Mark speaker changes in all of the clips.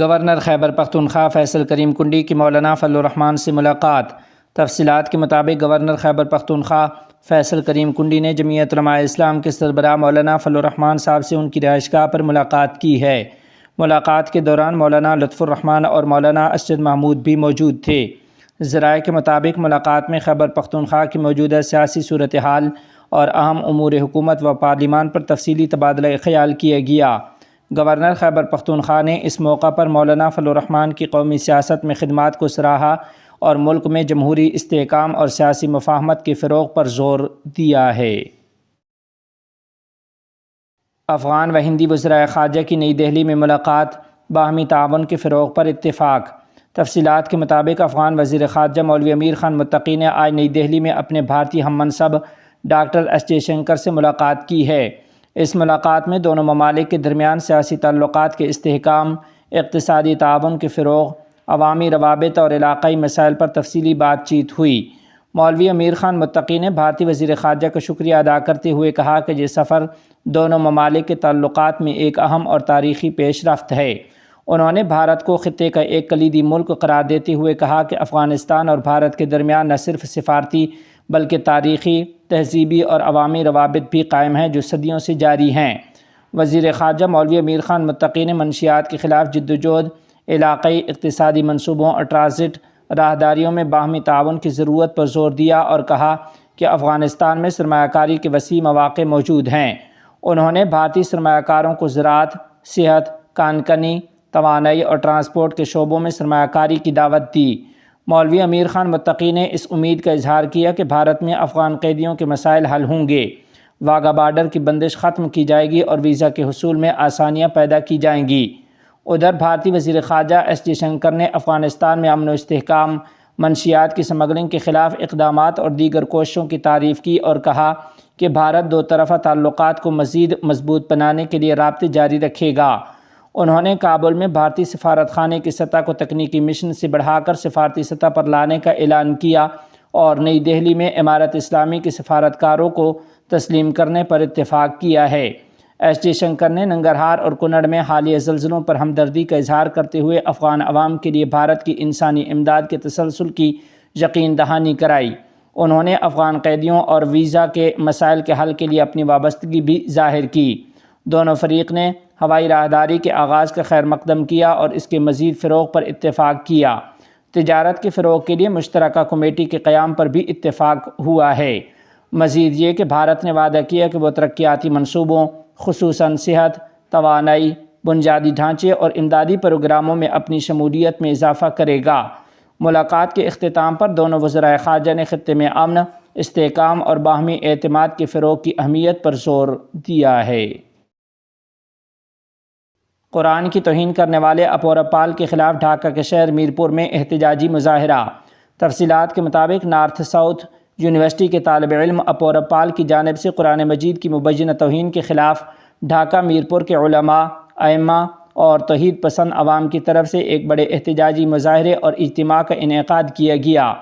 Speaker 1: Governor Khyber Pakhtunkhwa Faisal کریم کنڈی کی مولانا فضل الرحمان سے ملاقات۔ تفصیلات کے مطابق گورنر خیبر پختونخوا فیصل کریم کنڈی نے جمعیت علماء اسلام کے سربراہ مولانا فضل الرحمان صاحب سے ان کی رہائش گاہ پر ملاقات کی ہے۔ ملاقات کے دوران مولانا لطف الرحمان اور مولانا اسجد محمود بھی موجود تھے۔ ذرائع کے مطابق ملاقات میں خیبر پختونخوا کی موجودہ سیاسی صورتحال اور اہم امور حکومت و پارلیمان پر تفصیلی تبادلہ خیال کیا گیا۔ گورنر خیبر پختونخوا نے اس موقع پر مولانا فضل الرحمان کی قومی سیاست میں خدمات کو سراہا اور ملک میں جمہوری استحکام اور سیاسی مفاہمت کے فروغ پر زور دیا ہے۔ افغان و ہندی وزرائے خارجہ کی نئی دہلی میں ملاقات، باہمی تعاون کے فروغ پر اتفاق۔ تفصیلات کے مطابق افغان وزیر خارجہ مولوی امیر خان متقی نے آج نئی دہلی میں اپنے بھارتی ہم منصب ڈاکٹر ایس جے شنکر سے ملاقات کی ہے۔ اس ملاقات میں دونوں ممالک کے درمیان سیاسی تعلقات کے استحکام، اقتصادی تعاون کے فروغ، عوامی روابط اور علاقائی مسائل پر تفصیلی بات چیت ہوئی۔ مولوی امیر خان متقی نے بھارتی وزیر خارجہ کا شکریہ ادا کرتے ہوئے کہا کہ یہ سفر دونوں ممالک کے تعلقات میں ایک اہم اور تاریخی پیش رفت ہے۔ انہوں نے بھارت کو خطے کا ایک کلیدی ملک قرار دیتے ہوئے کہا کہ افغانستان اور بھارت کے درمیان نہ صرف سفارتی بلکہ تاریخی، تہذیبی اور عوامی روابط بھی قائم ہیں جو صدیوں سے جاری ہیں۔ وزیر خارجہ مولوی امیر خان متقی نے منشیات کے خلاف جدوجہد، علاقائی اقتصادی منصوبوں اور ٹرانزٹ راہداریوں میں باہمی تعاون کی ضرورت پر زور دیا اور کہا کہ افغانستان میں سرمایہ کاری کے وسیع مواقع موجود ہیں۔ انہوں نے بھارتی سرمایہ کاروں کو زراعت، صحت، کان کنی، توانائی اور ٹرانسپورٹ کے شعبوں میں سرمایہ کاری کی دعوت دی۔ مولوی امیر خان متقی نے اس امید کا اظہار کیا کہ بھارت میں افغان قیدیوں کے مسائل حل ہوں گے، واگا بارڈر کی بندش ختم کی جائے گی اور ویزا کے حصول میں آسانیاں پیدا کی جائیں گی۔ ادھر بھارتی وزیر خارجہ ایس جے شنکر نے افغانستان میں امن و استحکام، منشیات کی اسمگلنگ کے خلاف اقدامات اور دیگر کوششوں کی تعریف کی اور کہا کہ بھارت دو طرفہ تعلقات کو مزید مضبوط بنانے کے لیے رابطے جاری رکھے گا۔ انہوں نے کابل میں بھارتی سفارت خانے کی سطح کو تکنیکی مشن سے بڑھا کر سفارتی سطح پر لانے کا اعلان کیا اور نئی دہلی میں امارت اسلامی کے سفارتکاروں کو تسلیم کرنے پر اتفاق کیا ہے۔ ایس جے شنکر نے ننگرہار اور کنڑ میں حالیہ زلزلوں پر ہمدردی کا اظہار کرتے ہوئے افغان عوام کے لیے بھارت کی انسانی امداد کے تسلسل کی یقین دہانی کرائی۔ انہوں نے افغان قیدیوں اور ویزا کے مسائل کے حل کے لیے اپنی وابستگی بھی ظاہر کی۔ دونوں فریق نے ہوائی راہداری کے آغاز کا خیر مقدم کیا اور اس کے مزید فروغ پر اتفاق کیا۔ تجارت کے فروغ کے لیے مشترکہ کمیٹی کے قیام پر بھی اتفاق ہوا ہے۔ مزید یہ کہ بھارت نے وعدہ کیا کہ وہ ترقیاتی منصوبوں، خصوصاً صحت، توانائی، بنیادی ڈھانچے اور امدادی پروگراموں میں اپنی شمولیت میں اضافہ کرے گا۔ ملاقات کے اختتام پر دونوں وزرائے خارجہ نے خطے میں امن، استحکام اور باہمی اعتماد کے فروغ کی اہمیت پر زور دیا ہے۔ قرآن کی توہین کرنے والے اپورا پال کے خلاف ڈھاکہ کے شہر میرپور میں احتجاجی مظاہرہ۔ تفصیلات کے مطابق نارتھ ساؤتھ یونیورسٹی کے طالب علم اپورا پال کی جانب سے قرآن مجید کی مبینہ توہین کے خلاف ڈھاکہ میرپور کے علماء، ائمہ اور توحید پسند عوام کی طرف سے ایک بڑے احتجاجی مظاہرے اور اجتماع کا انعقاد کیا گیا۔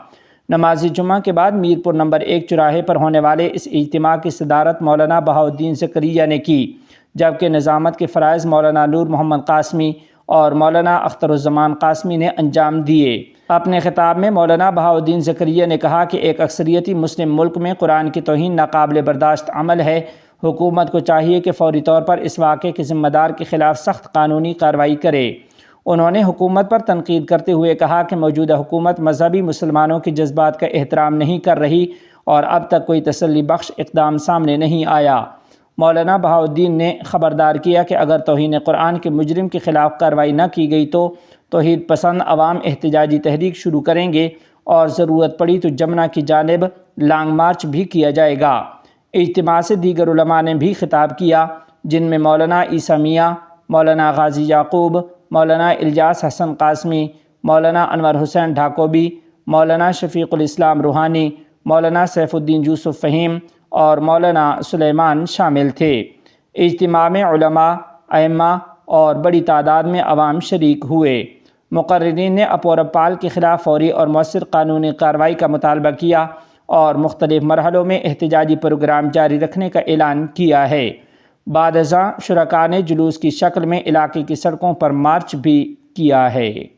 Speaker 1: نماز جمعہ کے بعد میرپور نمبر 1 چوراہے پر ہونے والے اس اجتماع کی صدارت مولانا بہاؤالدین زکریا نے کی، جبکہ نظامت کے فرائض مولانا نور محمد قاسمی اور مولانا اختر الزمان قاسمی نے انجام دیے۔ اپنے خطاب میں مولانا بہاؤالدین زکریا نے کہا کہ ایک اکثریتی مسلم ملک میں قرآن کی توہین ناقابل برداشت عمل ہے۔ حکومت کو چاہیے کہ فوری طور پر اس واقعے کے ذمہ دار کے خلاف سخت قانونی کارروائی کرے۔ انہوں نے حکومت پر تنقید کرتے ہوئے کہا کہ موجودہ حکومت مذہبی مسلمانوں کے جذبات کا احترام نہیں کر رہی اور اب تک کوئی تسلی بخش اقدام سامنے نہیں آیا۔ مولانا بہاؤالدین نے خبردار کیا کہ اگر توہین قرآن کے مجرم کے خلاف کارروائی نہ کی گئی تو توحید پسند عوام احتجاجی تحریک شروع کریں گے اور ضرورت پڑی تو جمنا کی جانب لانگ مارچ بھی کیا جائے گا۔ اجتماع سے دیگر علماء نے بھی خطاب کیا، جن میں مولانا عیسیٰ میاں، مولانا غازی یعقوب، مولانا الیاس حسن قاسمی، مولانا انور حسین ڈھاکوبی، مولانا شفیق الاسلام روحانی، مولانا سیف الدین یوسف فہیم اور مولانا سلیمان شامل تھے۔ اجتماع میں علماء، ائمہ اور بڑی تعداد میں عوام شریک ہوئے۔ مقررین نے اپورا پال کے خلاف فوری اور مؤثر قانونی کارروائی کا مطالبہ کیا اور مختلف مرحلوں میں احتجاجی پروگرام جاری رکھنے کا اعلان کیا ہے۔ بعد ازاں شرکاء نے جلوس کی شکل میں علاقے کی سڑکوں پر مارچ بھی کیا ہے۔